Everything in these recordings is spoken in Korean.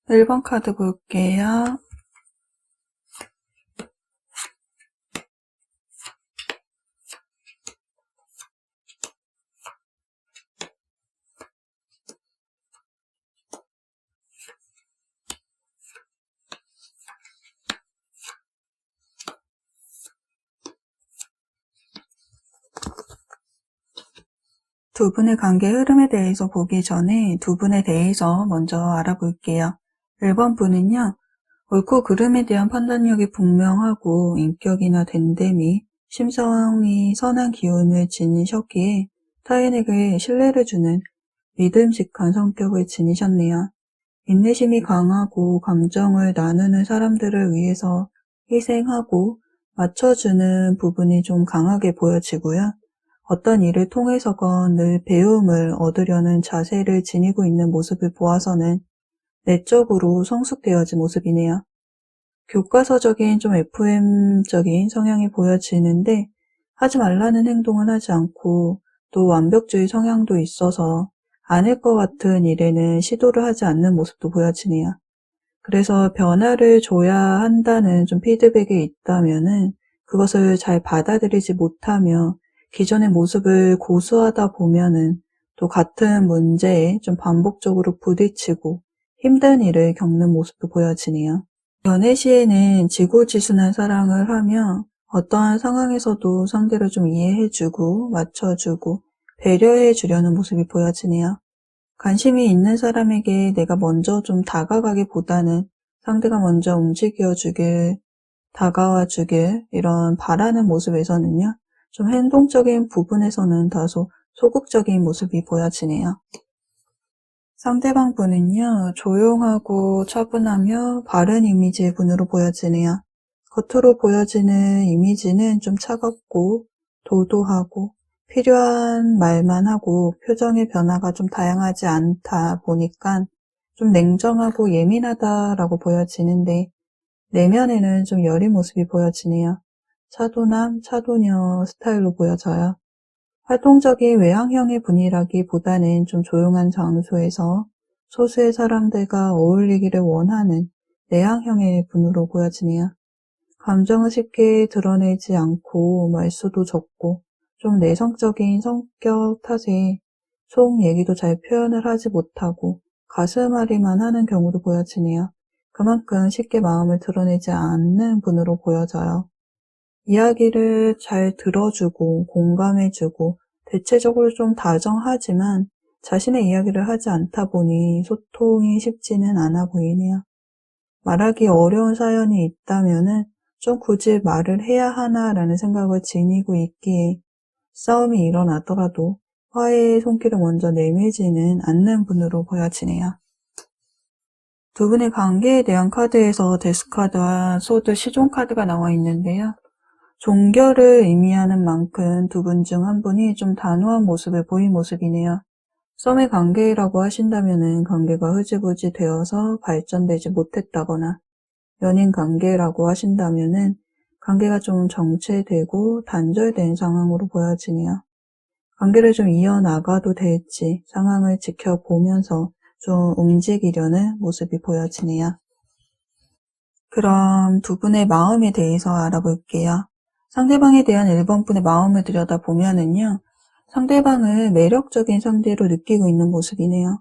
1번 카드 볼게요. 두 분의 관계 흐름에 대해서 보기 전에 두 분에 대해서 먼저 알아볼게요. 1번 분은요, 옳고 그름에 대한 판단력이 분명하고 인격이나 됨됨이, 심성이 선한 기운을 지니셨기에 타인에게 신뢰를 주는 믿음직한 성격을 지니셨네요. 인내심이 강하고 감정을 나누는 사람들을 위해서 희생하고 맞춰주는 부분이 좀 강하게 보여지고요. 어떤 일을 통해서건 늘 배움을 얻으려는 자세를 지니고 있는 모습을 보아서는 내적으로 성숙되어진 모습이네요. 교과서적인 좀 FM적인 성향이 보여지는데 하지 말라는 행동은 하지 않고 또 완벽주의 성향도 있어서 아닐 것 같은 일에는 시도를 하지 않는 모습도 보여지네요. 그래서 변화를 줘야 한다는 좀 피드백이 있다면은 그것을 잘 받아들이지 못하며 기존의 모습을 고수하다 보면은 또 같은 문제에 좀 반복적으로 부딪히고 힘든 일을 겪는 모습도 보여지네요. 연애 시에는 지고지순한 사랑을 하며 어떠한 상황에서도 상대를 좀 이해해주고 맞춰주고 배려해주려는 모습이 보여지네요. 관심이 있는 사람에게 내가 먼저 좀 다가가기보다는 상대가 먼저 움직여주길, 다가와주길 이런 바라는 모습에서는요. 좀 행동적인 부분에서는 다소 소극적인 모습이 보여지네요. 상대방 분은요. 조용하고 차분하며 바른 이미지의 분으로 보여지네요. 겉으로 보여지는 이미지는 좀 차갑고 도도하고 필요한 말만 하고 표정의 변화가 좀 다양하지 않다 보니까 좀 냉정하고 예민하다라고 보여지는데 내면에는 좀 여린 모습이 보여지네요. 차도남, 차도녀 스타일로 보여져요. 활동적인 외향형의 분이라기보다는 좀 조용한 장소에서 소수의 사람들과 어울리기를 원하는 내향형의 분으로 보여지네요. 감정을 쉽게 드러내지 않고 말수도 적고 좀 내성적인 성격 탓에 속 얘기도 잘 표현을 하지 못하고 가슴앓이만 하는 경우도 보여지네요. 그만큼 쉽게 마음을 드러내지 않는 분으로 보여져요. 이야기를 잘 들어주고 공감해주고 대체적으로 좀 다정하지만 자신의 이야기를 하지 않다 보니 소통이 쉽지는 않아 보이네요. 말하기 어려운 사연이 있다면은 좀 굳이 말을 해야 하나라는 생각을 지니고 있기에 싸움이 일어나더라도 화해의 손길을 먼저 내밀지는 않는 분으로 보여지네요. 두 분의 관계에 대한 카드에서 데스카드와 소드 시종 카드가 나와 있는데요. 종결을 의미하는 만큼 두 분 중 한 분이 좀 단호한 모습을 보인 모습이네요. 썸의 관계라고 하신다면은 관계가 흐지부지 되어서 발전되지 못했다거나 연인 관계라고 하신다면은 관계가 좀 정체되고 단절된 상황으로 보여지네요. 관계를 좀 이어나가도 될지 상황을 지켜보면서 좀 움직이려는 모습이 보여지네요. 그럼 두 분의 마음에 대해서 알아볼게요. 상대방에 대한 1번 분의 마음을 들여다보면은요. 상대방을 매력적인 상대로 느끼고 있는 모습이네요.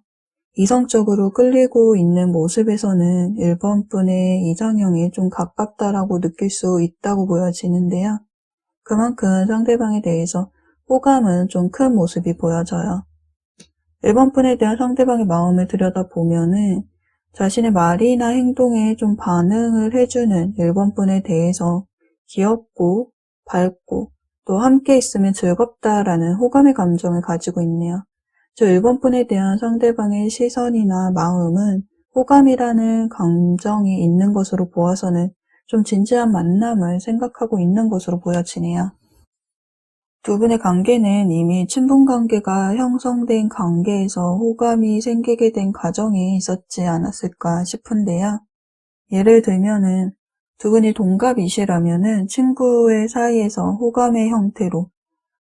이성적으로 끌리고 있는 모습에서는 1번 분의 이상형에 좀 가깝다라고 느낄 수 있다고 보여지는데요. 그만큼 상대방에 대해서 호감은 좀 큰 모습이 보여져요. 1번 분에 대한 상대방의 마음을 들여다보면은 자신의 말이나 행동에 좀 반응을 해주는 1번 분에 대해서 귀엽고 밝고 또 함께 있으면 즐겁다라는 호감의 감정을 가지고 있네요. 저 1번 분에 대한 상대방의 시선이나 마음은 호감이라는 감정이 있는 것으로 보아서는 좀 진지한 만남을 생각하고 있는 것으로 보여지네요. 두 분의 관계는 이미 친분관계가 형성된 관계에서 호감이 생기게 된 과정이 있었지 않았을까 싶은데요. 예를 들면은 두 분이 동갑이시라면은 친구의 사이에서 호감의 형태로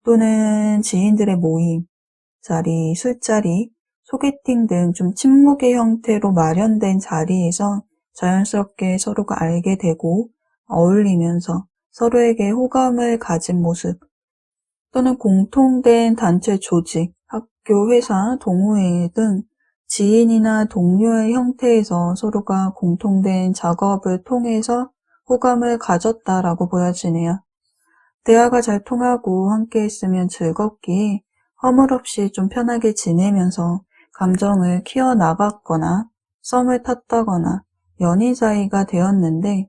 또는 지인들의 모임, 자리, 술자리, 소개팅 등 좀 친목의 형태로 마련된 자리에서 자연스럽게 서로가 알게 되고 어울리면서 서로에게 호감을 가진 모습, 또는 공통된 단체 조직, 학교, 회사, 동호회 등 지인이나 동료의 형태에서 서로가 공통된 작업을 통해서 호감을 가졌다라고 보여지네요. 대화가 잘 통하고 함께 있으면 즐겁기에 허물없이 좀 편하게 지내면서 감정을 키워나갔거나 썸을 탔다거나 연인 사이가 되었는데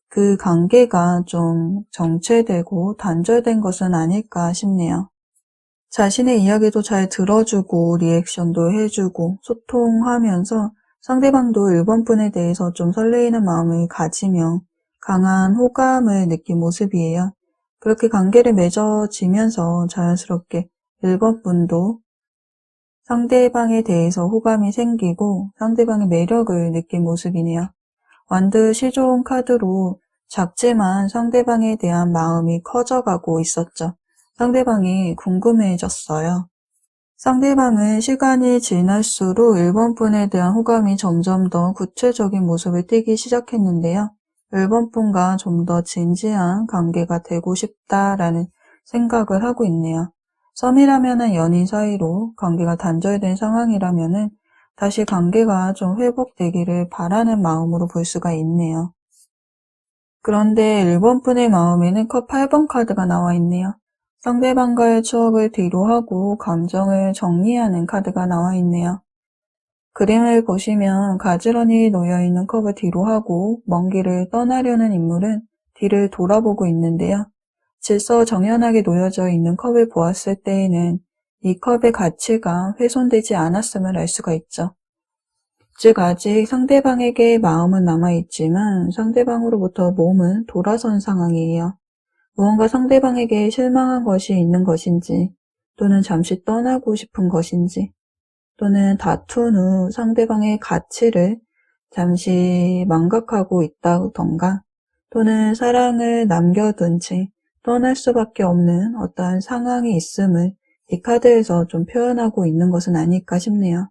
그 관계가 좀 정체되고 단절된 것은 아닐까 싶네요. 자신의 이야기도 잘 들어주고 리액션도 해주고 소통하면서 상대방도 1번 분에 대해서 좀 설레이는 마음을 가지며 강한 호감을 느낀 모습이에요. 그렇게 관계를 맺어지면서 자연스럽게 1번 분도 상대방에 대해서 호감이 생기고 상대방의 매력을 느낀 모습이네요. 완드 시종 카드로 작지만 상대방에 대한 마음이 커져가고 있었죠. 상대방이 궁금해졌어요. 상대방은 시간이 지날수록 1번 분에 대한 호감이 점점 더 구체적인 모습을 띠기 시작했는데요. 1번 분과 좀 더 진지한 관계가 되고 싶다라는 생각을 하고 있네요. 썸이라면은 연인 사이로 관계가 단절된 상황이라면은 다시 관계가 좀 회복되기를 바라는 마음으로 볼 수가 있네요. 그런데 1번 분의 마음에는 컵 8번 카드가 나와 있네요. 상대방과의 추억을 뒤로하고 감정을 정리하는 카드가 나와 있네요. 그림을 보시면 가지런히 놓여있는 컵을 뒤로하고 먼 길을 떠나려는 인물은 뒤를 돌아보고 있는데요. 질서정연하게 놓여져 있는 컵을 보았을 때에는 이 컵의 가치가 훼손되지 않았음을 알 수가 있죠. 즉 아직 상대방에게 마음은 남아있지만 상대방으로부터 몸은 돌아선 상황이에요. 무언가 상대방에게 실망한 것이 있는 것인지, 또는 잠시 떠나고 싶은 것인지, 또는 다툰 후 상대방의 가치를 잠시 망각하고 있다던가, 또는 사랑을 남겨둔 채 떠날 수밖에 없는 어떠한 상황이 있음을 이 카드에서 좀 표현하고 있는 것은 아닐까 싶네요.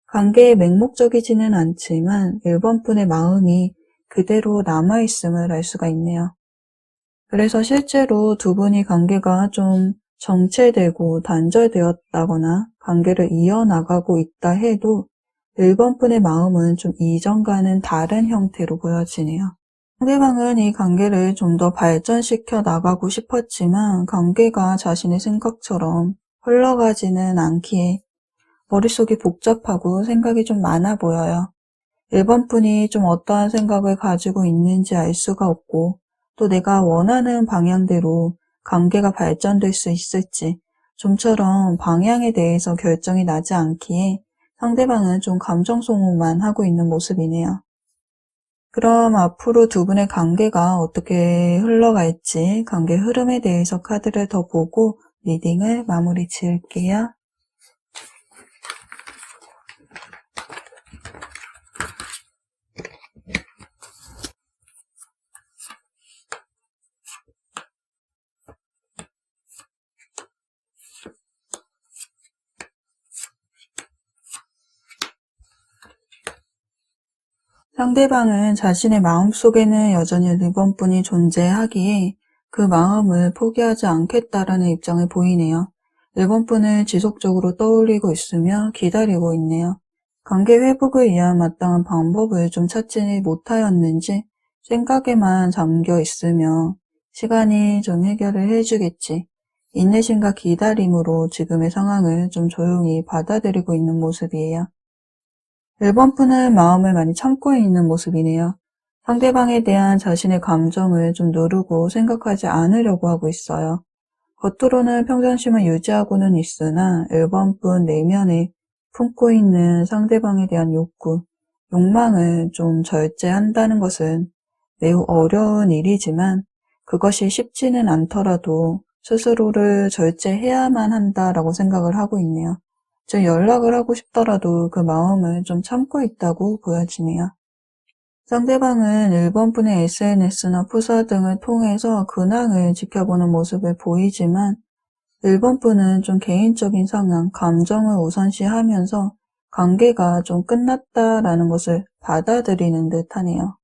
관계에 맹목적이지는 않지만 1번 분의 마음이 그대로 남아있음을 알 수가 있네요. 그래서 실제로 두 분이 관계가 좀 정체되고 단절되었다거나 관계를 이어나가고 있다 해도 1번 분의 마음은 좀 이전과는 다른 형태로 보여지네요. 상대방은 이 관계를 좀 더 발전시켜 나가고 싶었지만 관계가 자신의 생각처럼 흘러가지는 않기에 머릿속이 복잡하고 생각이 좀 많아 보여요. 1번 분이 좀 어떠한 생각을 가지고 있는지 알 수가 없고 또 내가 원하는 방향대로 관계가 발전될 수 있을지 좀처럼 방향에 대해서 결정이 나지 않기에 상대방은 좀 감정 소모만 하고 있는 모습이네요. 그럼 앞으로 두 분의 관계가 어떻게 흘러갈지 관계 흐름에 대해서 카드를 더 보고 리딩을 마무리 지을게요. 상대방은 자신의 마음속에는 여전히 1번 분이 존재하기에 그 마음을 포기하지 않겠다라는 입장을 보이네요. 1번 분을 지속적으로 떠올리고 있으며 기다리고 있네요. 관계 회복을 위한 마땅한 방법을 좀 찾지 못하였는지 생각에만 잠겨 있으며 시간이 좀 해결을 해주겠지. 인내심과 기다림으로 지금의 상황을 좀 조용히 받아들이고 있는 모습이에요. 1번 분은 마음을 많이 참고 있는 모습이네요. 상대방에 대한 자신의 감정을 좀 누르고 생각하지 않으려고 하고 있어요. 겉으로는 평정심을 유지하고는 있으나 1번 분 내면에 품고 있는 상대방에 대한 욕구, 욕망을 좀 절제한다는 것은 매우 어려운 일이지만 그것이 쉽지는 않더라도 스스로를 절제해야만 한다라고 생각을 하고 있네요. 즉 연락을 하고 싶더라도 그 마음을 좀 참고 있다고 보여지네요. 상대방은 1번 분의 SNS나 푸사 등을 통해서 근황을 지켜보는 모습을 보이지만 1번 분은 좀 개인적인 상황, 감정을 우선시하면서 관계가 좀 끝났다라는 것을 받아들이는 듯 하네요.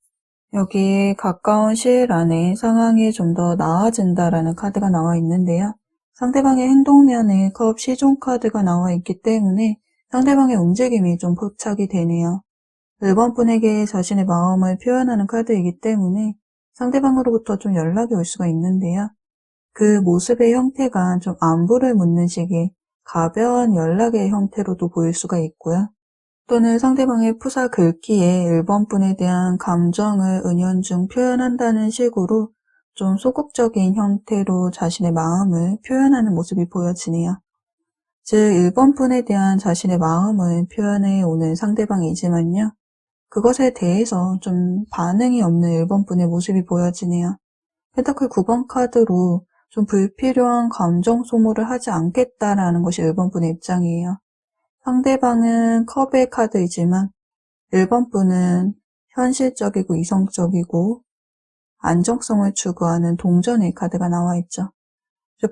여기에 가까운 시일 안에 상황이 좀 더 나아진다라는 카드가 나와 있는데요. 상대방의 행동면에 컵 시종 카드가 나와 있기 때문에 상대방의 움직임이 좀 포착이 되네요. 1번 분에게 자신의 마음을 표현하는 카드이기 때문에 상대방으로부터 좀 연락이 올 수가 있는데요. 그 모습의 형태가 좀 안부를 묻는 식의 가벼운 연락의 형태로도 보일 수가 있고요. 또는 상대방의 푸사 글귀에 1번 분에 대한 감정을 은연중 표현한다는 식으로 좀 소극적인 형태로 자신의 마음을 표현하는 모습이 보여지네요. 즉 1번 분에 대한 자신의 마음을 표현해 오는 상대방이지만요. 그것에 대해서 좀 반응이 없는 1번 분의 모습이 보여지네요. 펜타클 9번 카드로 좀 불필요한 감정 소모를 하지 않겠다라는 것이 1번 분의 입장이에요. 상대방은 컵의 카드이지만 1번 분은 현실적이고 이성적이고 안정성을 추구하는 동전의 카드가 나와 있죠.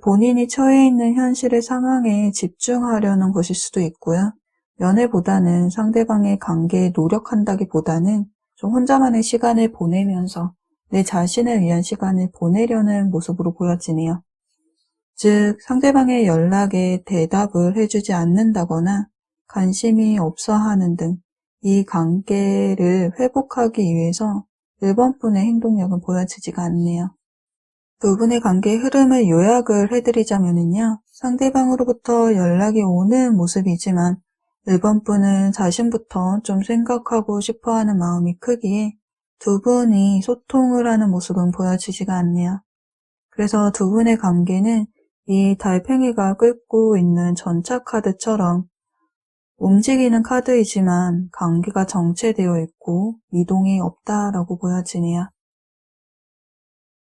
본인이 처해 있는 현실의 상황에 집중하려는 것일 수도 있고요. 연애보다는 상대방의 관계에 노력한다기보다는 좀 혼자만의 시간을 보내면서 내 자신을 위한 시간을 보내려는 모습으로 보여지네요. 즉 상대방의 연락에 대답을 해주지 않는다거나 관심이 없어하는 등 이 관계를 회복하기 위해서 1번 분의 행동력은 보여지지가 않네요. 두 분의 관계의 흐름을 요약을 해드리자면요. 상대방으로부터 연락이 오는 모습이지만 1번 분은 자신부터 좀 생각하고 싶어하는 마음이 크기에 두 분이 소통을 하는 모습은 보여지지가 않네요. 그래서 두 분의 관계는 이 달팽이가 끌고 있는 전차 카드처럼 움직이는 카드이지만 관계가 정체되어 있고 이동이 없다라고 보여지네요.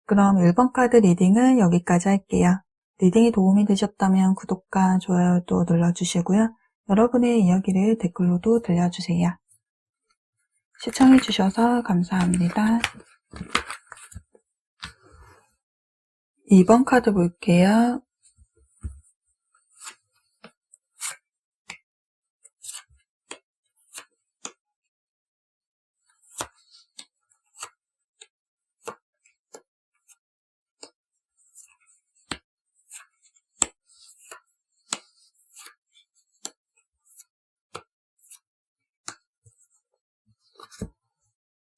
그럼 1번 카드 리딩은 여기까지 할게요. 리딩이 도움이 되셨다면 구독과 좋아요도 눌러주시고요. 여러분의 이야기를 댓글로도 들려주세요. 시청해주셔서 감사합니다. 2번 카드 볼게요.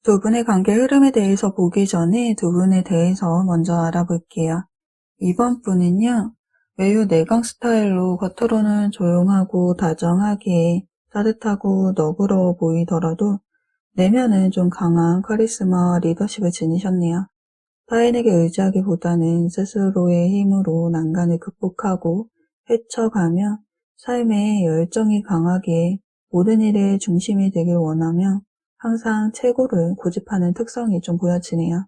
두 분의 관계 흐름에 대해서 보기 전에 두 분에 대해서 먼저 알아볼게요. 2번 분은요. 매우 내강 스타일로 겉으로는 조용하고 다정하게 따뜻하고 너그러워 보이더라도 내면은 좀 강한 카리스마와 리더십을 지니셨네요. 타인에게 의지하기보다는 스스로의 힘으로 난간을 극복하고 헤쳐가며 삶에 열정이 강하게 모든 일의 중심이 되길 원하며 항상 최고를 고집하는 특성이 좀 보여지네요.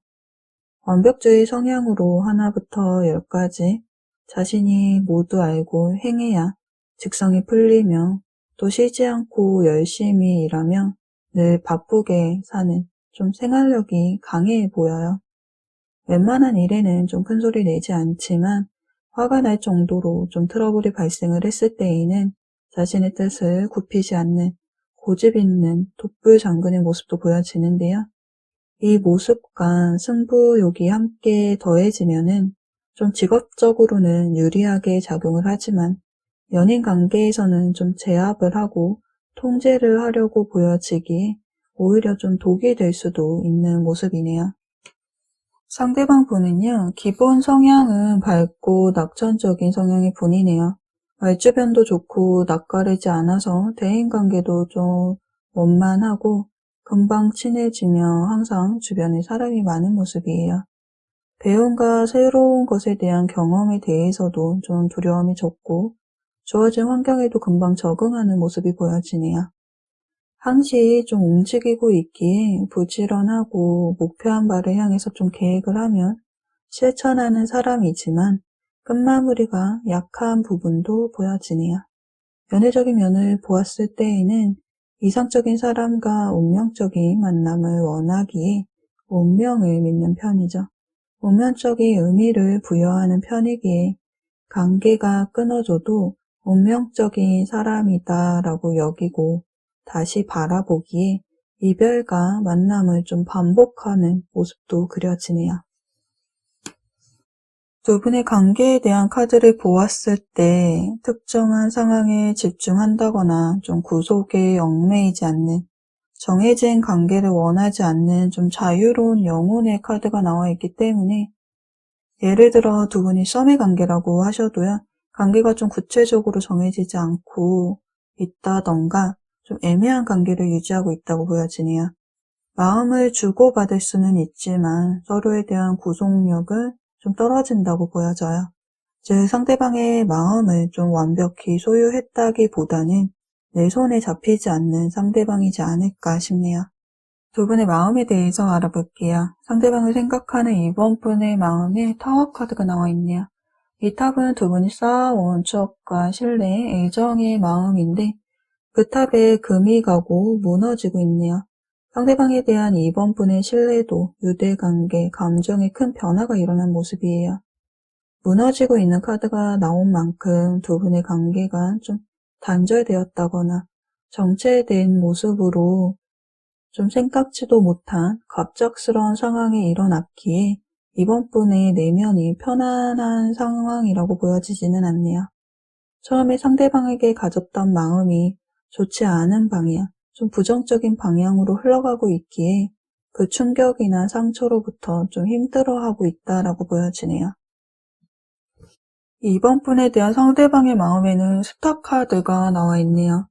완벽주의 성향으로 하나부터 10까지 자신이 모두 알고 행해야 직성이 풀리며 또 쉬지 않고 열심히 일하며 늘 바쁘게 사는 좀 생활력이 강해 보여요. 웬만한 일에는 좀 큰소리 내지 않지만 화가 날 정도로 좀 트러블이 발생을 했을 때에는 자신의 뜻을 굽히지 않는 고집 있는 독불 장군의 모습도 보여지는데요. 이 모습과 승부욕이 함께 더해지면은 좀 직업적으로는 유리하게 작용을 하지만 연인 관계에서는 좀 제압을 하고 통제를 하려고 보여지기에 오히려 좀 독이 될 수도 있는 모습이네요. 상대방 분은요, 기본 성향은 밝고 낙천적인 성향의 분이네요. 말주변도 좋고 낯가리지 않아서 대인관계도 좀 원만하고 금방 친해지며 항상 주변에 사람이 많은 모습이에요. 배움과 새로운 것에 대한 경험에 대해서도 좀 두려움이 적고 주어진 환경에도 금방 적응하는 모습이 보여지네요. 항시 좀 움직이고 있기에 부지런하고 목표한 바를 향해서 좀 계획을 하면 실천하는 사람이지만 끝마무리가 약한 부분도 보여지네요. 연애적인 면을 보았을 때에는 이상적인 사람과 운명적인 만남을 원하기에 운명을 믿는 편이죠. 운명적인 의미를 부여하는 편이기에 관계가 끊어져도 운명적인 사람이다라고 여기고 다시 바라보기에 이별과 만남을 좀 반복하는 모습도 그려지네요. 두 분의 관계에 대한 카드를 보았을 때 특정한 상황에 집중한다거나 좀 구속에 얽매이지 않는, 정해진 관계를 원하지 않는 좀 자유로운 영혼의 카드가 나와 있기 때문에, 예를 들어 두 분이 썸의 관계라고 하셔도요, 관계가 좀 구체적으로 정해지지 않고 있다던가 좀 애매한 관계를 유지하고 있다고 보여지네요. 마음을 주고받을 수는 있지만 서로에 대한 구속력은 좀 떨어진다고 보여져요. 즉 상대방의 마음을 좀 완벽히 소유했다기보다는 내 손에 잡히지 않는 상대방이지 않을까 싶네요. 두 분의 마음에 대해서 알아볼게요. 상대방을 생각하는 이번 분의 마음에 타워 카드가 나와 있네요. 이 탑은 두 분이 쌓아온 추억과 신뢰, 애정의 마음인데 그 탑에 금이 가고 무너지고 있네요. 상대방에 대한 이번 분의 신뢰도, 유대관계, 감정에 큰 변화가 일어난 모습이에요. 무너지고 있는 카드가 나온 만큼 두 분의 관계가 좀 단절되었다거나 정체된 모습으로 좀 생각지도 못한 갑작스러운 상황이 일어났기에 이번 분의 내면이 편안한 상황이라고 보여지지는 않네요. 처음에 상대방에게 가졌던 마음이 좋지 않은 방향, 좀 부정적인 방향으로 흘러가고 있기에 그 충격이나 상처로부터 좀 힘들어하고 있다라고 보여지네요. 이번 분에 대한 상대방의 마음에는 스타 카드가 나와 있네요.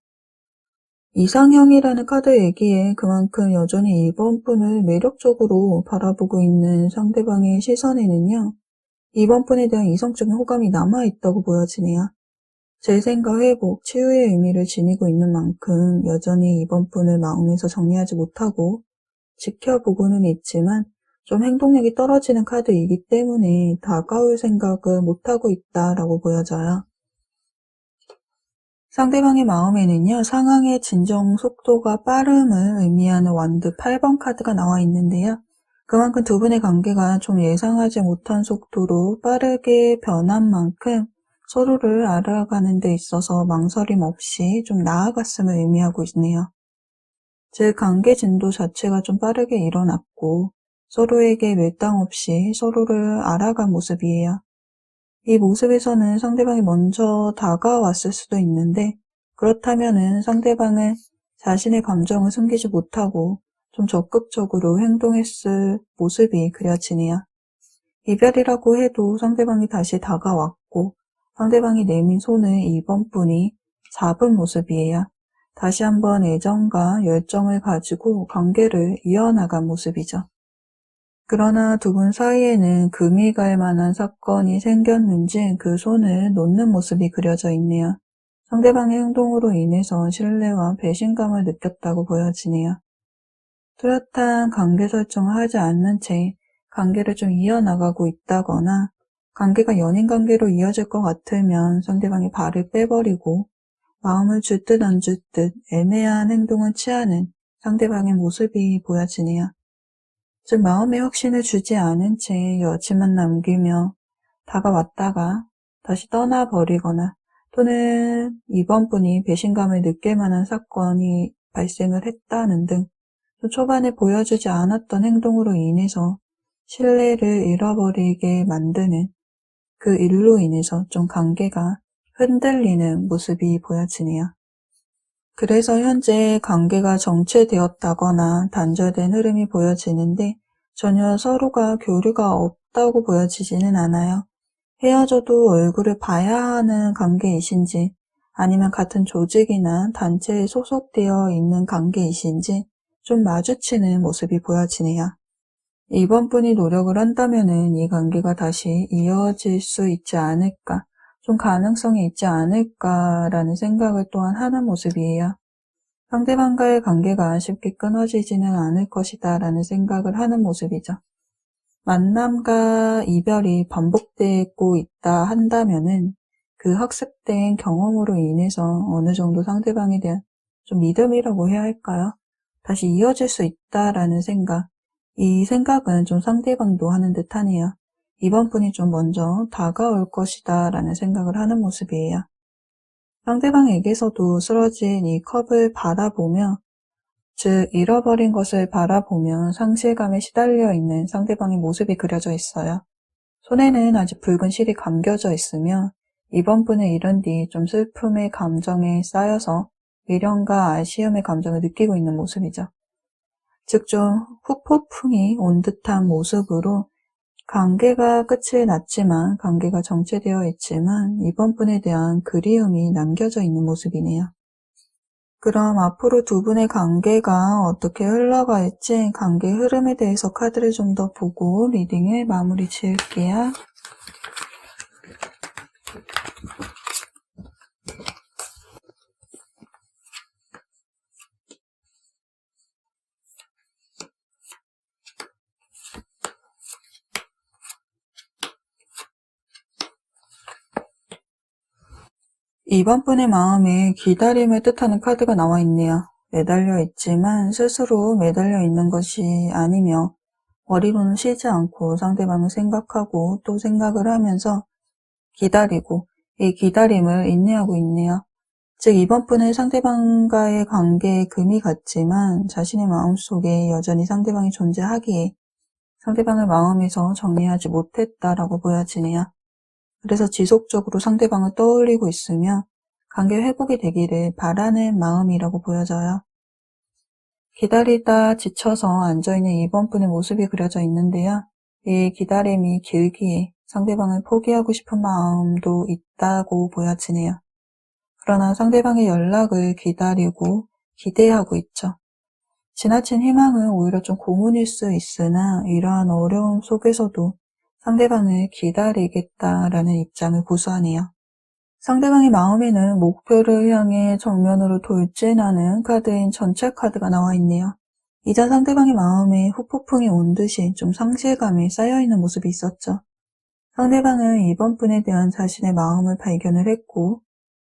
이상형이라는 카드 얘기에 그만큼 여전히 이번 분을 매력적으로 바라보고 있는 상대방의 시선에는요, 이번 분에 대한 이성적인 호감이 남아있다고 보여지네요. 재생과 회복, 치유의 의미를 지니고 있는 만큼 여전히 이번 분을 마음에서 정리하지 못하고 지켜보고는 있지만 좀 행동력이 떨어지는 카드이기 때문에 다가올 생각을 못하고 있다라고 보여져요. 상대방의 마음에는요, 상황의 진정 속도가 빠름을 의미하는 완드 8번 카드가 나와 있는데요. 그만큼 두 분의 관계가 좀 예상하지 못한 속도로 빠르게 변한 만큼 서로를 알아가는 데 있어서 망설임 없이 좀 나아갔음을 의미하고 있네요. 즉 관계 진도 자체가 좀 빠르게 일어났고 서로에게 밀당 없이 서로를 알아간 모습이에요. 이 모습에서는 상대방이 먼저 다가왔을 수도 있는데 그렇다면은 상대방은 자신의 감정을 숨기지 못하고 좀 적극적으로 행동했을 모습이 그려지네요. 이별이라고 해도 상대방이 다시 다가왔고 상대방이 내민 손을 이번 분이 잡은 모습이에요. 다시 한번 애정과 열정을 가지고 관계를 이어나간 모습이죠. 그러나 두 분 사이에는 금이 갈 만한 사건이 생겼는지 그 손을 놓는 모습이 그려져 있네요. 상대방의 행동으로 인해서 신뢰와 배신감을 느꼈다고 보여지네요. 뚜렷한 관계 설정을 하지 않는 채 관계를 좀 이어나가고 있다거나 관계가 연인 관계로 이어질 것 같으면 상대방이 발을 빼버리고 마음을 줄 듯 안 줄 듯 애매한 행동을 취하는 상대방의 모습이 보여지네요. 즉 마음의 확신을 주지 않은 채 여지만 남기며 다가왔다가 다시 떠나버리거나 또는 이번 분이 배신감을 느낄 만한 사건이 발생을 했다는 등 초반에 보여주지 않았던 행동으로 인해서 신뢰를 잃어버리게 만드는 그 일로 인해서 좀 관계가 흔들리는 모습이 보여지네요. 그래서 현재 관계가 정체되었다거나 단절된 흐름이 보여지는데 전혀 서로가 교류가 없다고 보여지지는 않아요. 헤어져도 얼굴을 봐야 하는 관계이신지 아니면 같은 조직이나 단체에 소속되어 있는 관계이신지 좀 마주치는 모습이 보여지네요. 이번 분이 노력을 한다면은 이 관계가 다시 이어질 수 있지 않을까, 좀 가능성이 있지 않을까라는 생각을 또한 하는 모습이에요. 상대방과의 관계가 쉽게 끊어지지는 않을 것이다 라는 생각을 하는 모습이죠. 만남과 이별이 반복되고 있다 한다면은 그 학습된 경험으로 인해서 어느 정도 상대방에 대한 좀 믿음이라고 해야 할까요? 다시 이어질 수 있다라는 생각, 이 생각은 좀 상대방도 하는 듯 하네요. 이번 분이 좀 먼저 다가올 것이다 라는 생각을 하는 모습이에요. 상대방에게서도 쓰러진 이 컵을 바라보며, 즉 잃어버린 것을 바라보며 상실감에 시달려 있는 상대방의 모습이 그려져 있어요. 손에는 아직 붉은 실이 감겨져 있으며 이번 분을 잃은 뒤 좀 슬픔의 감정에 쌓여서 미련과 아쉬움의 감정을 느끼고 있는 모습이죠. 즉 좀 후폭풍이 온 듯한 모습으로 관계가 끝이 났지만, 관계가 정체되어 있지만 이번 분에 대한 그리움이 남겨져 있는 모습이네요. 그럼 앞으로 두 분의 관계가 어떻게 흘러갈지 관계 흐름에 대해서 카드를 좀 더 보고 리딩을 마무리 지을게요. 이번 분의 마음에 기다림을 뜻하는 카드가 나와 있네요. 매달려 있지만 스스로 매달려 있는 것이 아니며 머리로는 쉬지 않고 상대방을 생각하고 또 생각을 하면서 기다리고 이 기다림을 인내하고 있네요. 즉 이번 분은 상대방과의 관계에 금이 갔지만 자신의 마음속에 여전히 상대방이 존재하기에 상대방을 마음에서 정리하지 못했다라고 보여지네요. 그래서 지속적으로 상대방을 떠올리고 있으며 관계 회복이 되기를 바라는 마음이라고 보여져요. 기다리다 지쳐서 앉아있는 이번 분의 모습이 그려져 있는데요. 이 기다림이 길기에 상대방을 포기하고 싶은 마음도 있다고 보여지네요. 그러나 상대방의 연락을 기다리고 기대하고 있죠. 지나친 희망은 오히려 좀 고문일 수 있으나 이러한 어려움 속에서도 상대방을 기다리겠다라는 입장을 고수하네요. 상대방의 마음에는 목표를 향해 정면으로 돌진하는 카드인 전체 카드가 나와 있네요. 이전 상대방의 마음에 후폭풍이 온 듯이 좀 상실감이 쌓여있는 모습이 있었죠. 상대방은 이번 분에 대한 자신의 마음을 발견을 했고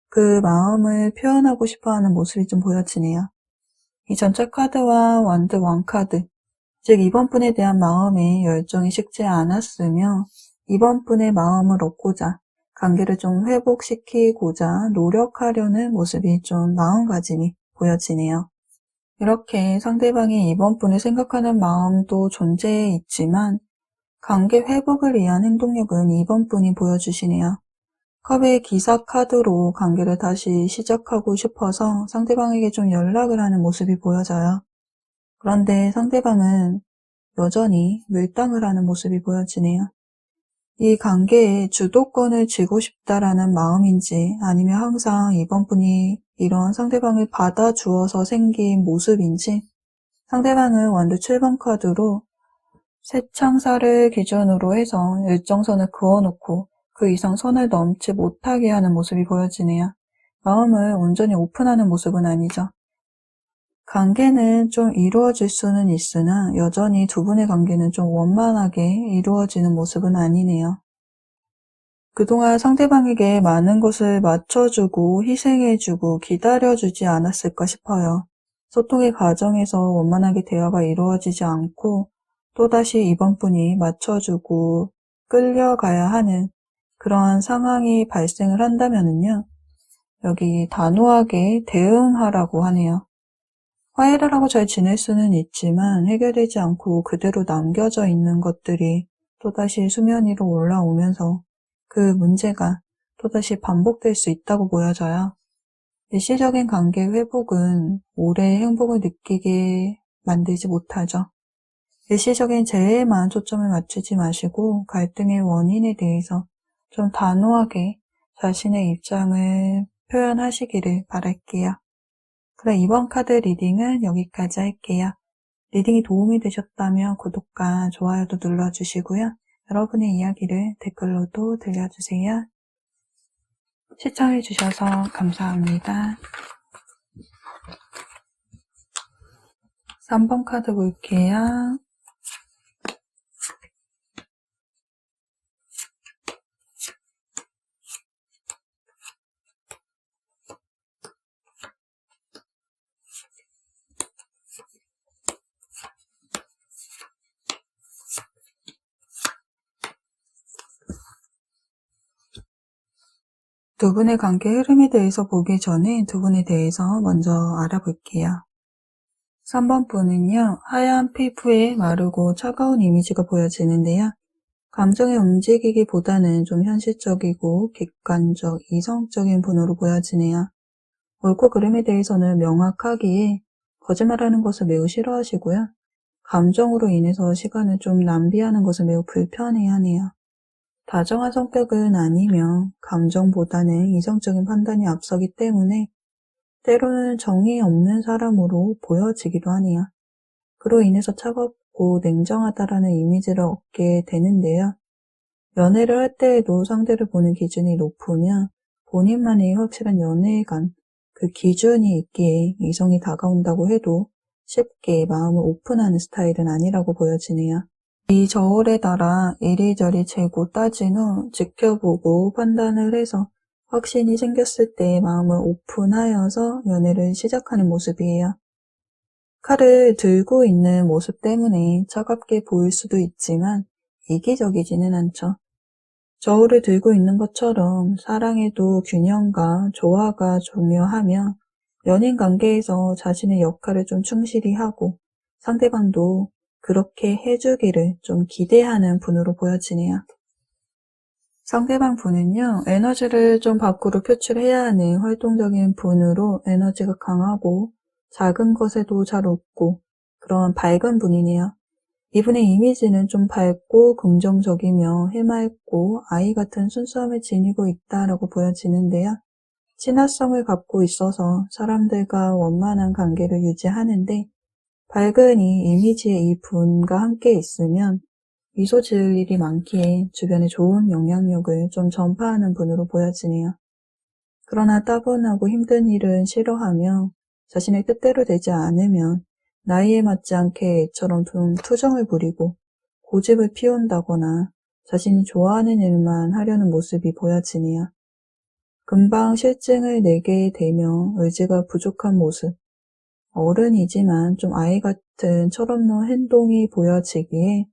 그 마음을 표현하고 싶어하는 모습이 좀 보여지네요. 이 전체 카드와 완드 왕카드, 즉 이번 분에 대한 마음에 열정이 식지 않았으며 이번 분의 마음을 얻고자 관계를 좀 회복시키고자 노력하려는 모습이 좀 마음가짐이 보여지네요. 이렇게 상대방이 이번 분을 생각하는 마음도 존재해 있지만 관계 회복을 위한 행동력은 이번 분이 보여주시네요. 컵의 기사 카드로 관계를 다시 시작하고 싶어서 상대방에게 좀 연락을 하는 모습이 보여져요. 그런데 상대방은 여전히 밀당을 하는 모습이 보여지네요. 이 관계에 주도권을 쥐고 싶다라는 마음인지 아니면 항상 이번 분이 이런 상대방을 받아주어서 생긴 모습인지 상대방은 완드 7번 카드로 새 창사를 기준으로 해서 일정선을 그어놓고 그 이상 선을 넘지 못하게 하는 모습이 보여지네요. 마음을 온전히 오픈하는 모습은 아니죠. 관계는 좀 이루어질 수는 있으나 여전히 두 분의 관계는 좀 원만하게 이루어지는 모습은 아니네요. 그동안 상대방에게 많은 것을 맞춰주고 희생해주고 기다려주지 않았을까 싶어요. 소통의 과정에서 원만하게 대화가 이루어지지 않고 또다시 이번 분이 맞춰주고 끌려가야 하는 그러한 상황이 발생을 한다면요. 여기 단호하게 대응하라고 하네요. 화해를 하고 잘 지낼 수는 있지만 해결되지 않고 그대로 남겨져 있는 것들이 또다시 수면 위로 올라오면서 그 문제가 또다시 반복될 수 있다고 보여져요. 일시적인 관계 회복은 오래 행복을 느끼게 만들지 못하죠. 일시적인 재해에만 초점을 맞추지 마시고 갈등의 원인에 대해서 좀 단호하게 자신의 입장을 표현하시기를 바랄게요. 그럼 이번 카드 리딩은 여기까지 할게요. 리딩이 도움이 되셨다면 구독과 좋아요도 눌러주시고요. 여러분의 이야기를 댓글로도 들려주세요. 시청해주셔서 감사합니다. 3번 카드 볼게요. 두 분의 관계 흐름에 대해서 보기 전에 두 분에 대해서 먼저 알아볼게요. 3번 분은요, 하얀 피부에 마르고 차가운 이미지가 보여지는데요. 감정이 움직이기보다는 좀 현실적이고 객관적, 이성적인 분으로 보여지네요. 옳고 그름에 대해서는 명확하기에 거짓말하는 것을 매우 싫어하시고요. 감정으로 인해서 시간을 좀 낭비하는 것을 매우 불편해하네요. 다정한 성격은 아니며 감정보다는 이성적인 판단이 앞서기 때문에 때로는 정이 없는 사람으로 보여지기도 하네요. 그로 인해서 차갑고 냉정하다라는 이미지를 얻게 되는데요. 연애를 할 때에도 상대를 보는 기준이 높으면 본인만의 확실한 연애관, 그 기준이 있기에 이성이 다가온다고 해도 쉽게 마음을 오픈하는 스타일은 아니라고 보여지네요. 이 저울에 따라 이리저리 재고 따진 후 지켜보고 판단을 해서 확신이 생겼을 때 마음을 오픈하여서 연애를 시작하는 모습이에요. 칼을 들고 있는 모습 때문에 차갑게 보일 수도 있지만 이기적이지는 않죠. 저울을 들고 있는 것처럼 사랑에도 균형과 조화가 중요하며 연인 관계에서 자신의 역할을 좀 충실히 하고 상대방도 그렇게 해주기를 좀 기대하는 분으로 보여지네요. 상대방 분은요, 에너지를 좀 밖으로 표출해야 하는 활동적인 분으로 에너지가 강하고 작은 것에도 잘 웃고 그런 밝은 분이네요. 이분의 이미지는 좀 밝고 긍정적이며 해맑고 아이 같은 순수함을 지니고 있다라고 보여지는데요. 친화성을 갖고 있어서 사람들과 원만한 관계를 유지하는데 밝은 이 이미지의 이 분과 함께 있으면 미소 지을 일이 많기에 주변에 좋은 영향력을 좀 전파하는 분으로 보여지네요. 그러나 따분하고 힘든 일은 싫어하며 자신의 뜻대로 되지 않으면 나이에 맞지 않게 애처럼 좀 투정을 부리고 고집을 피운다거나 자신이 좋아하는 일만 하려는 모습이 보여지네요. 금방 실증을 내게 되며 의지가 부족한 모습, 어른이지만 좀 아이 같은 철없는 행동이 보여지기에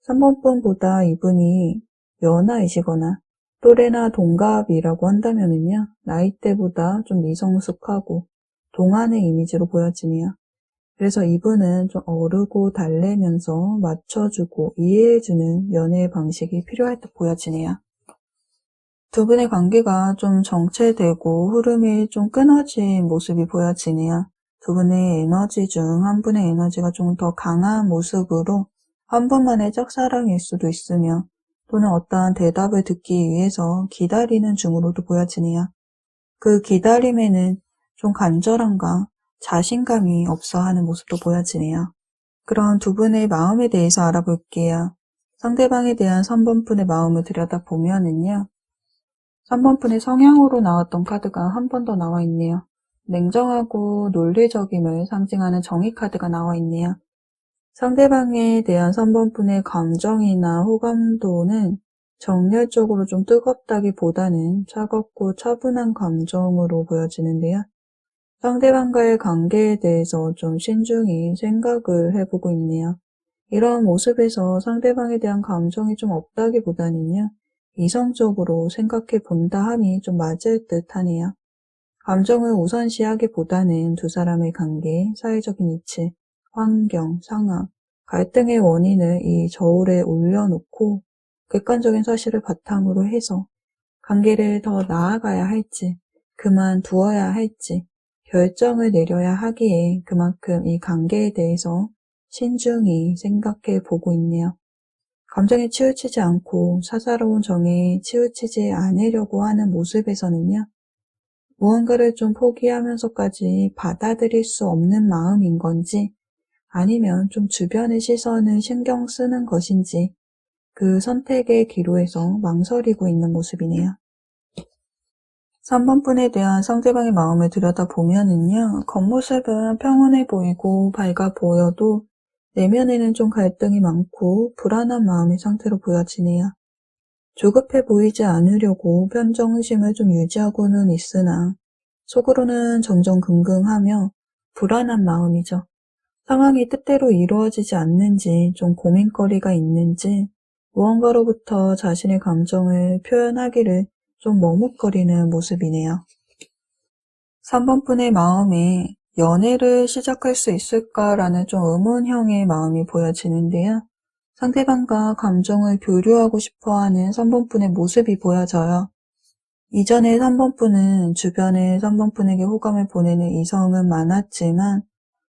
3번 분보다 이분이 연하이시거나 또래나 동갑이라고 한다면은요, 나이대보다 좀 미성숙하고 동안의 이미지로 보여지네요. 그래서 이분은 좀 어르고 달래면서 맞춰주고 이해해주는 연애 방식이 필요할 듯 보여지네요. 두 분의 관계가 좀 정체되고 흐름이 좀 끊어진 모습이 보여지네요. 두 분의 에너지 중 한 분의 에너지가 좀 더 강한 모습으로 한 분만의 짝사랑일 수도 있으며 또는 어떠한 대답을 듣기 위해서 기다리는 중으로도 보여지네요. 그 기다림에는 좀 간절함과 자신감이 없어 하는 모습도 보여지네요. 그런 두 분의 마음에 대해서 알아볼게요. 상대방에 대한 3번 분의 마음을 들여다보면은요. 3번 분의 성향으로 나왔던 카드가 한 번 더 나와 있네요. 냉정하고 논리적임을 상징하는 정의 카드가 나와 있네요. 상대방에 대한 3번 분의 감정이나 호감도는 정열적으로 좀 뜨겁다기보다는 차갑고 차분한 감정으로 보여지는데요. 상대방과의 관계에 대해서 좀 신중히 생각을 해보고 있네요. 이런 모습에서 상대방에 대한 감정이 좀 없다기보다는요. 이성적으로 생각해 본다 함이 좀 맞을 듯 하네요. 감정을 우선시하기보다는 두 사람의 관계, 사회적인 이치, 환경, 상황, 갈등의 원인을 이 저울에 올려놓고 객관적인 사실을 바탕으로 해서 관계를 더 나아가야 할지, 그만두어야 할지 결정을 내려야 하기에 그만큼 이 관계에 대해서 신중히 생각해 보고 있네요. 감정에 치우치지 않고 사사로운 정에 치우치지 않으려고 하는 모습에서는요. 무언가를 좀 포기하면서까지 받아들일 수 없는 마음인 건지 아니면 좀 주변의 시선을 신경 쓰는 것인지 그 선택의 기로에서 망설이고 있는 모습이네요. 3번 분에 대한 상대방의 마음을 들여다보면은요. 겉모습은 평온해 보이고 밝아 보여도 내면에는 좀 갈등이 많고 불안한 마음의 상태로 보여지네요. 조급해 보이지 않으려고 편정의심을 좀 유지하고는 있으나 속으로는 전전긍긍하며 불안한 마음이죠. 상황이 뜻대로 이루어지지 않는지 좀 고민거리가 있는지 무언가로부터 자신의 감정을 표현하기를 좀 머뭇거리는 모습이네요. 3번 분의 마음에 연애를 시작할 수 있을까라는 좀 의문형의 마음이 보여지는데요. 상대방과 감정을 교류하고 싶어하는 3번 분의 모습이 보여져요. 이전에 3번 분은 주변에 3번 분에게 호감을 보내는 이성은 많았지만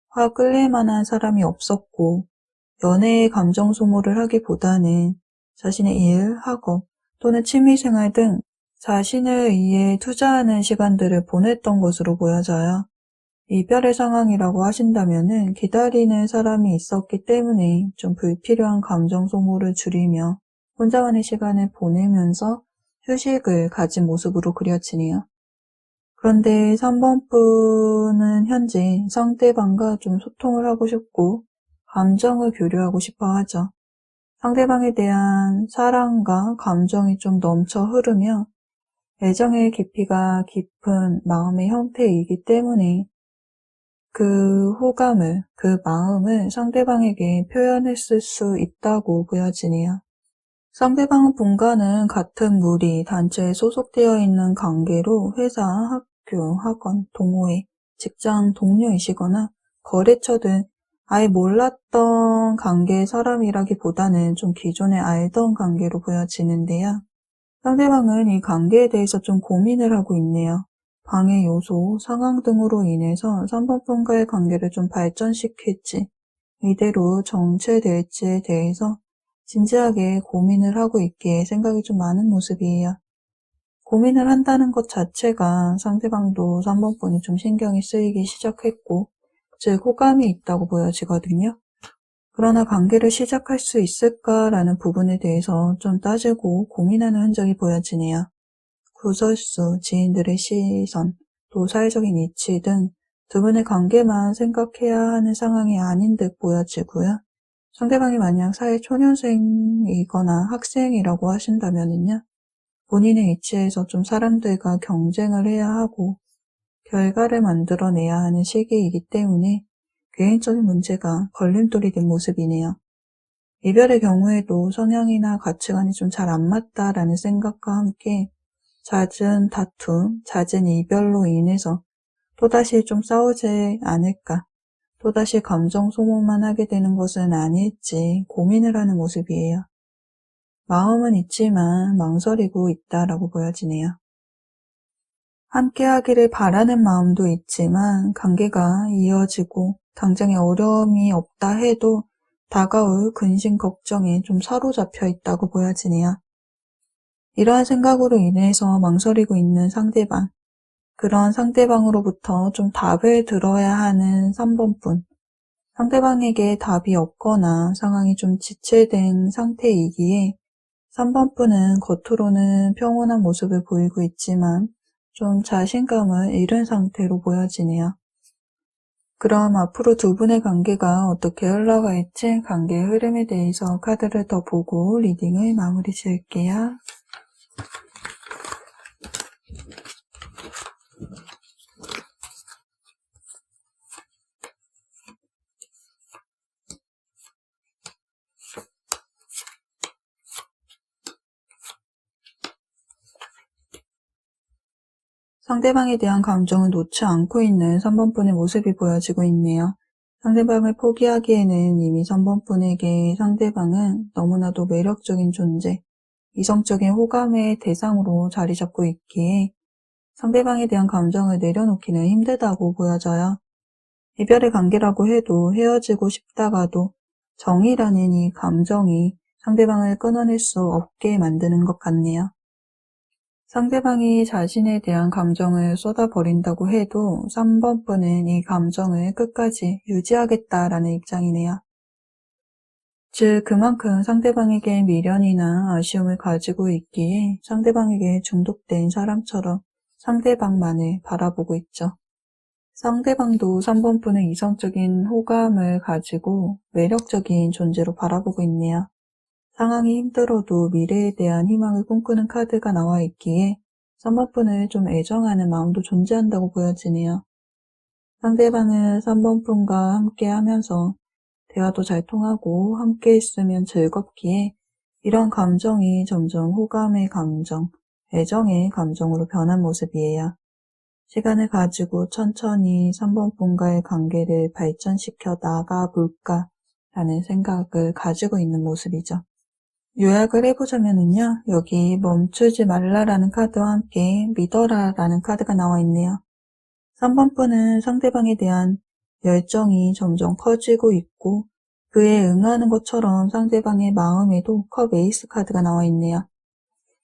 확 끌릴 만한 사람이 없었고 연애의 감정 소모를 하기보다는 자신의 일, 학업 또는 취미생활 등 자신을 위해 투자하는 시간들을 보냈던 것으로 보여져요. 이별의 상황이라고 하신다면은 기다리는 사람이 있었기 때문에 좀 불필요한 감정 소모를 줄이며 혼자만의 시간을 보내면서 휴식을 가진 모습으로 그려지네요. 그런데 3번 분은 현재 상대방과 좀 소통을 하고 싶고 감정을 교류하고 싶어 하죠. 상대방에 대한 사랑과 감정이 좀 넘쳐 흐르며 애정의 깊이가 깊은 마음의 형태이기 때문에 그 호감을, 그 마음을 상대방에게 표현했을 수 있다고 보여지네요. 상대방 분과는 같은 무리, 단체에 소속되어 있는 관계로 회사, 학교, 학원, 동호회, 직장 동료이시거나 거래처 등 아예 몰랐던 관계의 사람이라기보다는 좀 기존에 알던 관계로 보여지는데요. 상대방은 이 관계에 대해서 좀 고민을 하고 있네요. 방해 요소, 상황 등으로 인해서 3번 분과의 관계를 좀 발전시킬지, 이대로 정체될지에 대해서 진지하게 고민을 하고 있기에 생각이 좀 많은 모습이에요. 고민을 한다는 것 자체가 상대방도 3번 분이 좀 신경이 쓰이기 시작했고, 즉 호감이 있다고 보여지거든요. 그러나 관계를 시작할 수 있을까라는 부분에 대해서 좀 따지고 고민하는 흔적이 보여지네요. 구설수, 지인들의 시선, 또 사회적인 이치 등 두 분의 관계만 생각해야 하는 상황이 아닌 듯 보여지고요. 상대방이 만약 사회 초년생이거나 학생이라고 하신다면요. 본인의 위치에서 좀 사람들과 경쟁을 해야 하고 결과를 만들어내야 하는 시기이기 때문에 개인적인 문제가 걸림돌이 된 모습이네요. 이별의 경우에도 성향이나 가치관이 좀 잘 안 맞다라는 생각과 함께 잦은 다툼, 잦은 이별로 인해서 또다시 좀 싸우지 않을까, 또다시 감정 소모만 하게 되는 것은 아닐지 고민을 하는 모습이에요. 마음은 있지만 망설이고 있다라고 보여지네요. 함께 하기를 바라는 마음도 있지만 관계가 이어지고 당장의 어려움이 없다 해도 다가올 근심 걱정에 좀 사로잡혀 있다고 보여지네요. 이러한 생각으로 인해서 망설이고 있는 상대방, 그런 상대방으로부터 좀 답을 들어야 하는 3번 분, 상대방에게 답이 없거나 상황이 좀 지체된 상태이기에 3번 분은 겉으로는 평온한 모습을 보이고 있지만 좀 자신감을 잃은 상태로 보여지네요. 그럼 앞으로 두 분의 관계가 어떻게 흘러갈지 관계의 흐름에 대해서 카드를 더 보고 리딩을 마무리 지을게요. 상대방에 대한 감정을 놓지 않고 있는 3번 분의 모습이 보여지고 있네요. 상대방을 포기하기에는 이미 3번 분에게 상대방은 너무나도 매력적인 존재, 이성적인 호감의 대상으로 자리 잡고 있기에 상대방에 대한 감정을 내려놓기는 힘들다고 보여져요. 이별의 관계라고 해도 헤어지고 싶다가도 정이라는 이 감정이 상대방을 끊어낼 수 없게 만드는 것 같네요. 상대방이 자신에 대한 감정을 쏟아버린다고 해도 3번 분은 이 감정을 끝까지 유지하겠다라는 입장이네요. 즉 그만큼 상대방에게 미련이나 아쉬움을 가지고 있기에 상대방에게 중독된 사람처럼 상대방만을 바라보고 있죠. 상대방도 3번 분은 이성적인 호감을 가지고 매력적인 존재로 바라보고 있네요. 상황이 힘들어도 미래에 대한 희망을 꿈꾸는 카드가 나와 있기에 3번 분을 좀 애정하는 마음도 존재한다고 보여지네요. 상대방은 3번 분과 함께 하면서 대화도 잘 통하고 함께 있으면 즐겁기에 이런 감정이 점점 호감의 감정, 애정의 감정으로 변한 모습이에요. 시간을 가지고 천천히 3번 분과의 관계를 발전시켜 나가 볼까라는 생각을 가지고 있는 모습이죠. 요약을 해보자면요. 여기 멈추지 말라라는 카드와 함께 믿어라라는 카드가 나와 있네요. 3번 분은 상대방에 대한 열정이 점점 커지고 있고 그에 응하는 것처럼 상대방의 마음에도 컵 에이스 카드가 나와 있네요.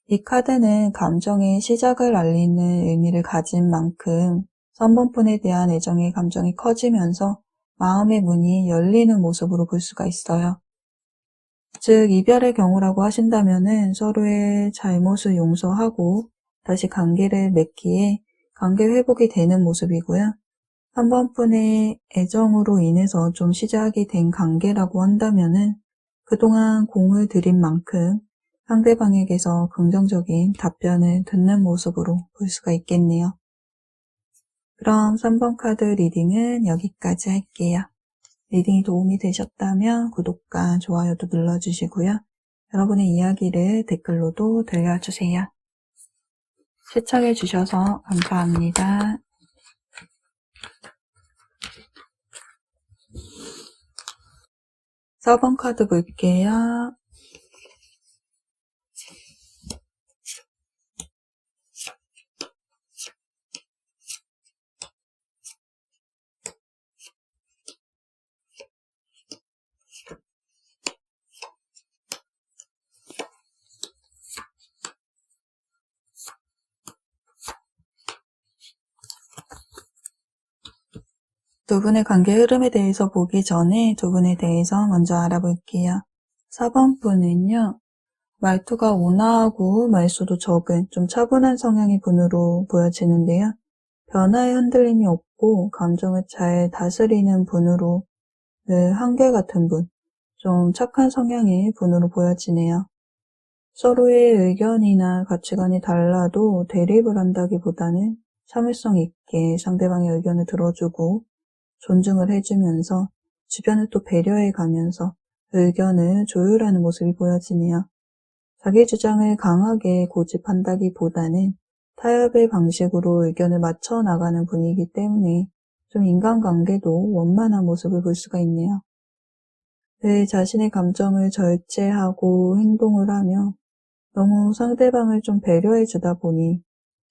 이 카드는 감정의 시작을 알리는 의미를 가진 만큼 3번 분에 대한 애정의 감정이 커지면서 마음의 문이 열리는 모습으로 볼 수가 있어요. 즉 이별의 경우라고 하신다면은 서로의 잘못을 용서하고 다시 관계를 맺기에 관계 회복이 되는 모습이고요. 3번 분의 애정으로 인해서 좀 시작이 된 관계라고 한다면은 그동안 공을 들인 만큼 상대방에게서 긍정적인 답변을 듣는 모습으로 볼 수가 있겠네요. 그럼 3번 카드 리딩은 여기까지 할게요. 리딩이 도움이 되셨다면 구독과 좋아요도 눌러주시고요. 여러분의 이야기를 댓글로도 들려주세요. 시청해주셔서 감사합니다. 4번 카드 볼게요. 두 분의 관계 흐름에 대해서 보기 전에 두 분에 대해서 먼저 알아볼게요. 4번 분은요. 말투가 온화하고 말수도 적은 좀 차분한 성향의 분으로 보여지는데요. 변화에 흔들림이 없고 감정을 잘 다스리는 분으로 늘 한결같은 분, 좀 착한 성향의 분으로 보여지네요. 서로의 의견이나 가치관이 달라도 대립을 한다기보다는 참을성 있게 상대방의 의견을 들어주고 존중을 해주면서 주변을 또 배려해 가면서 의견을 조율하는 모습이 보여지네요. 자기 주장을 강하게 고집한다기보다는 타협의 방식으로 의견을 맞춰 나가는 분이기 때문에 좀 인간관계도 원만한 모습을 볼 수가 있네요. 늘 자신의 감정을 절제하고 행동을 하며 너무 상대방을 좀 배려해 주다 보니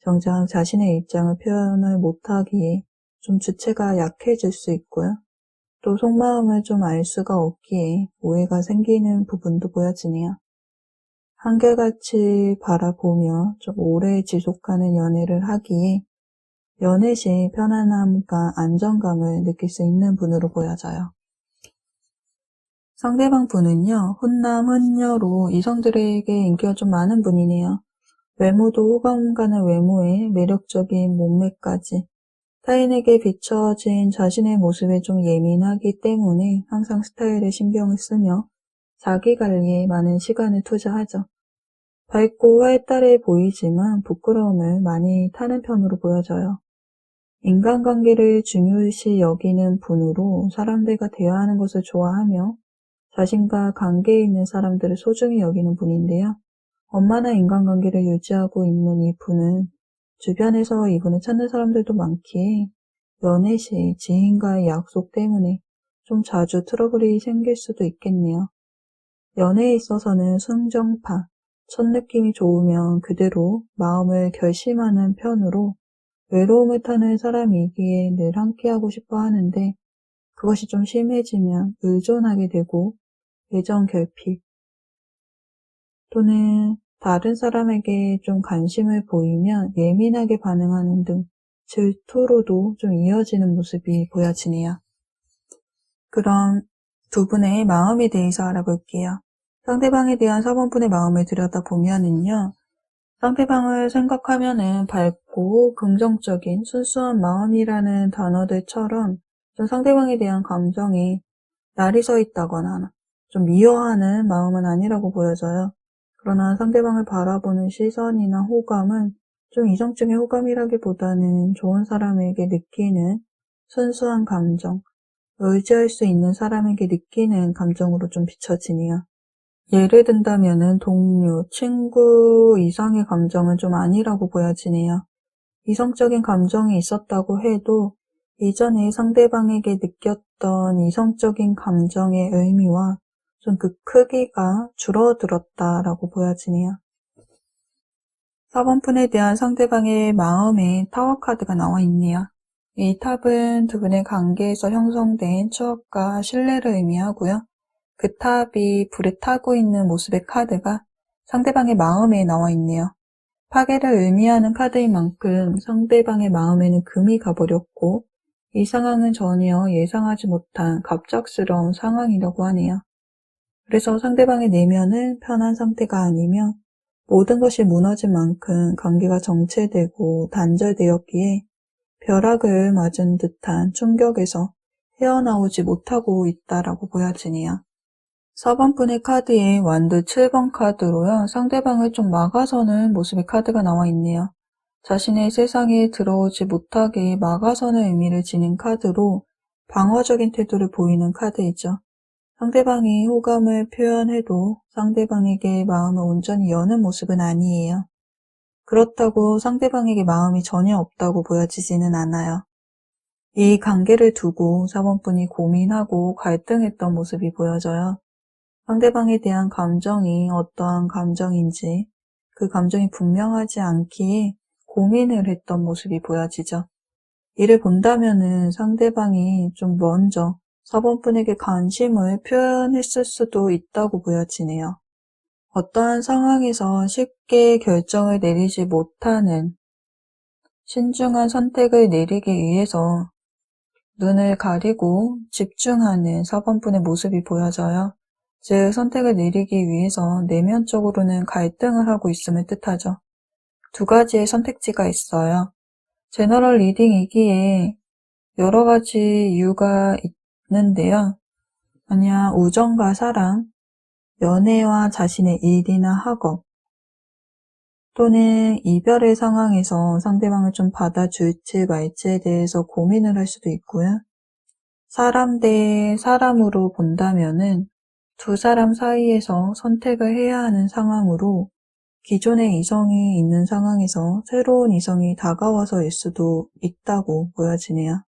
정작 자신의 입장을 표현을 못하기에 좀 주체가 약해질 수 있고요. 또 속마음을 좀 알 수가 없기에 오해가 생기는 부분도 보여지네요. 한결같이 바라보며 좀 오래 지속하는 연애를 하기에 연애 시 편안함과 안정감을 느낄 수 있는 분으로 보여져요. 상대방 분은요, 훈남, 훈녀로 이성들에게 인기가 좀 많은 분이네요. 외모도 호감 가는 외모에 매력적인 몸매까지 타인에게 비춰진 자신의 모습에 좀 예민하기 때문에 항상 스타일에 신경을 쓰며 자기 관리에 많은 시간을 투자하죠. 밝고 활달해 보이지만 부끄러움을 많이 타는 편으로 보여져요. 인간관계를 중요시 여기는 분으로 사람들과 대화하는 것을 좋아하며 자신과 관계에 있는 사람들을 소중히 여기는 분인데요. 원만한 인간관계를 유지하고 있는 이 분은 주변에서 이분을 찾는 사람들도 많기에 연애 시 지인과의 약속 때문에 좀 자주 트러블이 생길 수도 있겠네요. 연애에 있어서는 순정파, 첫 느낌이 좋으면 그대로 마음을 결심하는 편으로 외로움을 타는 사람이기에 늘 함께하고 싶어 하는데 그것이 좀 심해지면 의존하게 되고 애정 결핍 또는 다른 사람에게 좀 관심을 보이면 예민하게 반응하는 등 질투로도 좀 이어지는 모습이 보여지네요. 그럼 두 분의 마음에 대해서 알아볼게요. 상대방에 대한 4번 분의 마음을 들여다보면은요. 상대방을 생각하면은 밝고 긍정적인 순수한 마음이라는 단어들처럼 좀 상대방에 대한 감정이 날이 서 있다거나 좀 미워하는 마음은 아니라고 보여져요. 그러나 상대방을 바라보는 시선이나 호감은 좀 이성적인 호감이라기보다는 좋은 사람에게 느끼는 순수한 감정, 의지할 수 있는 사람에게 느끼는 감정으로 좀 비춰지네요. 예를 든다면은 동료, 친구 이상의 감정은 좀 아니라고 보여지네요. 이성적인 감정이 있었다고 해도 이전에 상대방에게 느꼈던 이성적인 감정의 의미와 좀 그 크기가 줄어들었다라고 보여지네요. 4번 푼에 대한 상대방의 마음의 타워 카드가 나와 있네요. 이 탑은 두 분의 관계에서 형성된 추억과 신뢰를 의미하고요. 그 탑이 불에 타고 있는 모습의 카드가 상대방의 마음에 나와 있네요. 파괴를 의미하는 카드인 만큼 상대방의 마음에는 금이 가버렸고 이 상황은 전혀 예상하지 못한 갑작스러운 상황이라고 하네요. 그래서 상대방의 내면은 편한 상태가 아니며 모든 것이 무너진 만큼 관계가 정체되고 단절되었기에 벼락을 맞은 듯한 충격에서 헤어나오지 못하고 있다라고 보여지네요. 4번 분의 카드에 완드 7번 카드로요. 상대방을 좀 막아서는 모습의 카드가 나와 있네요. 자신의 세상에 들어오지 못하게 막아서는 의미를 지닌 카드로 방어적인 태도를 보이는 카드이죠. 상대방이 호감을 표현해도 상대방에게 마음을 온전히 여는 모습은 아니에요. 그렇다고 상대방에게 마음이 전혀 없다고 보여지지는 않아요. 이 관계를 두고 4번 분이 고민하고 갈등했던 모습이 보여져요. 상대방에 대한 감정이 어떠한 감정인지 그 감정이 분명하지 않기에 고민을 했던 모습이 보여지죠. 이를 본다면은 상대방이 좀 먼저 4번 분에게 관심을 표현했을 수도 있다고 보여지네요. 어떠한 상황에서 쉽게 결정을 내리지 못하는 신중한 선택을 내리기 위해서 눈을 가리고 집중하는 4번 분의 모습이 보여져요. 즉 선택을 내리기 위해서 내면적으로는 갈등을 하고 있음을 뜻하죠. 두 가지의 선택지가 있어요. 제너럴 리딩이기에 여러 가지 이유가 있는데요. 만약 우정과 사랑, 연애와 자신의 일이나 학업, 또는 이별의 상황에서 상대방을 좀 받아줄지 말지에 대해서 고민을 할 수도 있고요. 사람 대 사람으로 본다면은 두 사람 사이에서 선택을 해야 하는 상황으로 기존의 이성이 있는 상황에서 새로운 이성이 다가와서일 수도 있다고 보여지네요.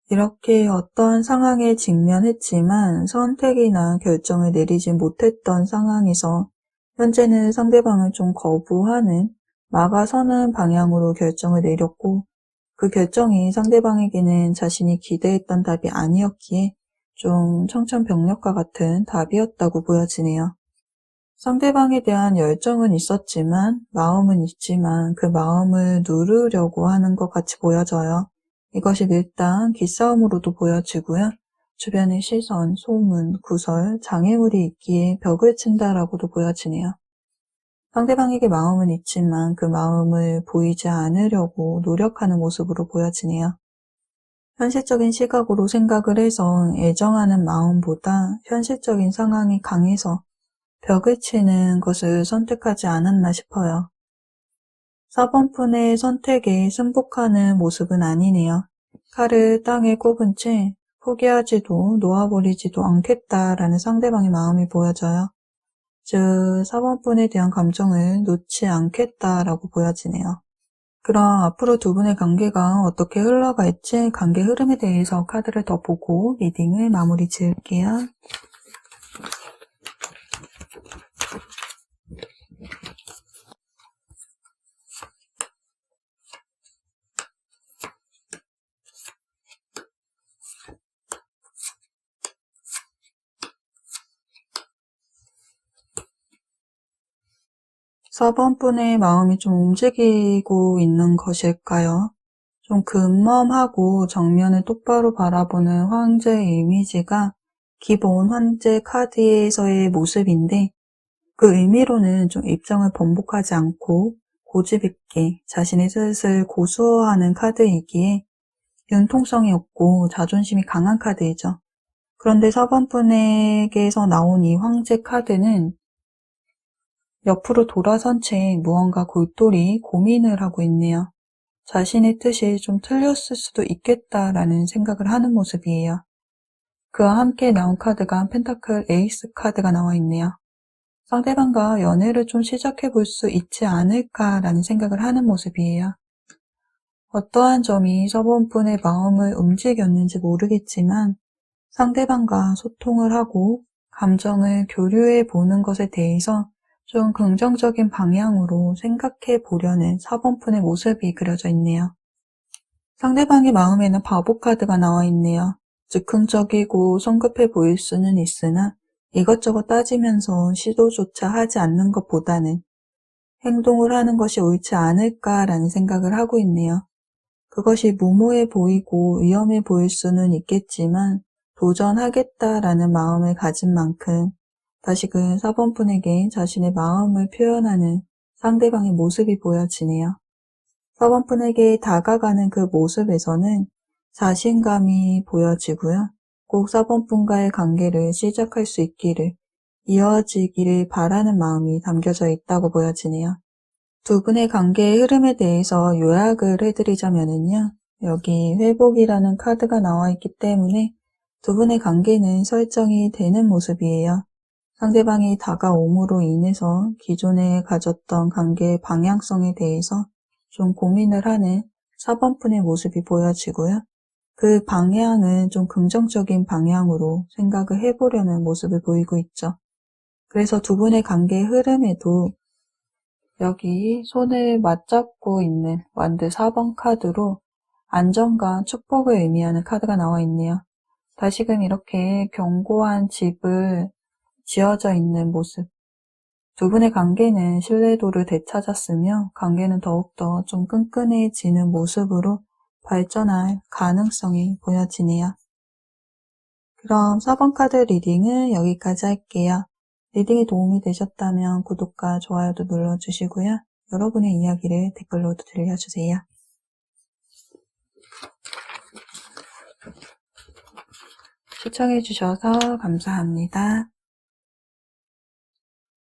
이렇게 어떠한 상황에 직면했지만 선택이나 결정을 내리지 못했던 상황에서 현재는 상대방을 좀 거부하는 막아서는 방향으로 결정을 내렸고 그 결정이 상대방에게는 자신이 기대했던 답이 아니었기에 좀 청천벽력과 같은 답이었다고 보여지네요. 상대방에 대한 열정은 있었지만 마음은 있지만 그 마음을 누르려고 하는 것 같이 보여져요. 이것이 밀당, 기싸움으로도 보여지고요. 주변의 시선, 소문, 구설, 장애물이 있기에 벽을 친다라고도 보여지네요. 상대방에게 마음은 있지만 그 마음을 보이지 않으려고 노력하는 모습으로 보여지네요. 현실적인 시각으로 생각을 해서 애정하는 마음보다 현실적인 상황이 강해서 벽을 치는 것을 선택하지 않았나 싶어요. 4번 푼의 선택에 승복하는 모습은 아니네요. 칼을 땅에 꼽은 채 포기하지도 놓아버리지도 않겠다라는 상대방의 마음이 보여져요. 즉 4번 푼에 대한 감정을 놓지 않겠다라고 보여지네요. 그럼 앞으로 두 분의 관계가 어떻게 흘러갈지 관계 흐름에 대해서 카드를 더 보고 리딩을 마무리 지을게요. 4번 분의 마음이 좀 움직이고 있는 것일까요? 좀 근엄하고 정면을 똑바로 바라보는 황제의 이미지가 기본 황제 카드에서의 모습인데 그 의미로는 좀 입장을 번복하지 않고 고집 있게 자신의 뜻을 고수하는 카드이기에 융통성이 없고 자존심이 강한 카드이죠. 그런데 4번 분에게서 나온 이 황제 카드는 옆으로 돌아선 채 무언가 골똘히 고민을 하고 있네요. 자신의 뜻이 좀 틀렸을 수도 있겠다라는 생각을 하는 모습이에요. 그와 함께 나온 카드가 펜타클 에이스 카드가 나와 있네요. 상대방과 연애를 좀 시작해 볼 수 있지 않을까라는 생각을 하는 모습이에요. 어떠한 점이 서번분의 마음을 움직였는지 모르겠지만 상대방과 소통을 하고 감정을 교류해 보는 것에 대해서 좀 긍정적인 방향으로 생각해 보려는 4번분의 모습이 그려져 있네요. 상대방의 마음에는 바보 카드가 나와 있네요. 즉흥적이고 성급해 보일 수는 있으나 이것저것 따지면서 시도조차 하지 않는 것보다는 행동을 하는 것이 옳지 않을까라는 생각을 하고 있네요. 그것이 무모해 보이고 위험해 보일 수는 있겠지만 도전하겠다라는 마음을 가진 만큼 다시금 4번분에게 자신의 마음을 표현하는 상대방의 모습이 보여지네요. 4번분에게 다가가는 그 모습에서는 자신감이 보여지고요. 꼭 4번분과의 관계를 시작할 수 있기를, 이어지기를 바라는 마음이 담겨져 있다고 보여지네요. 두 분의 관계의 흐름에 대해서 요약을 해드리자면요. 여기 회복이라는 카드가 나와 있기 때문에 두 분의 관계는 설정이 되는 모습이에요. 상대방이 다가옴으로 인해서 기존에 가졌던 관계의 방향성에 대해서 좀 고민을 하는 4번분의 모습이 보여지고요. 그 방향은 좀 긍정적인 방향으로 생각을 해보려는 모습을 보이고 있죠. 그래서 두 분의 관계의 흐름에도 여기 손을 맞잡고 있는 완드 4번 카드로 안정과 축복을 의미하는 카드가 나와 있네요. 다시금 이렇게 견고한 집을 지어져 있는 모습. 두 분의 관계는 신뢰도를 되찾았으며 관계는 더욱더 좀 끈끈해지는 모습으로 발전할 가능성이 보여지네요. 그럼 4번 카드 리딩은 여기까지 할게요. 리딩이 도움이 되셨다면 구독과 좋아요도 눌러주시고요. 여러분의 이야기를 댓글로도 들려주세요. 시청해주셔서 감사합니다.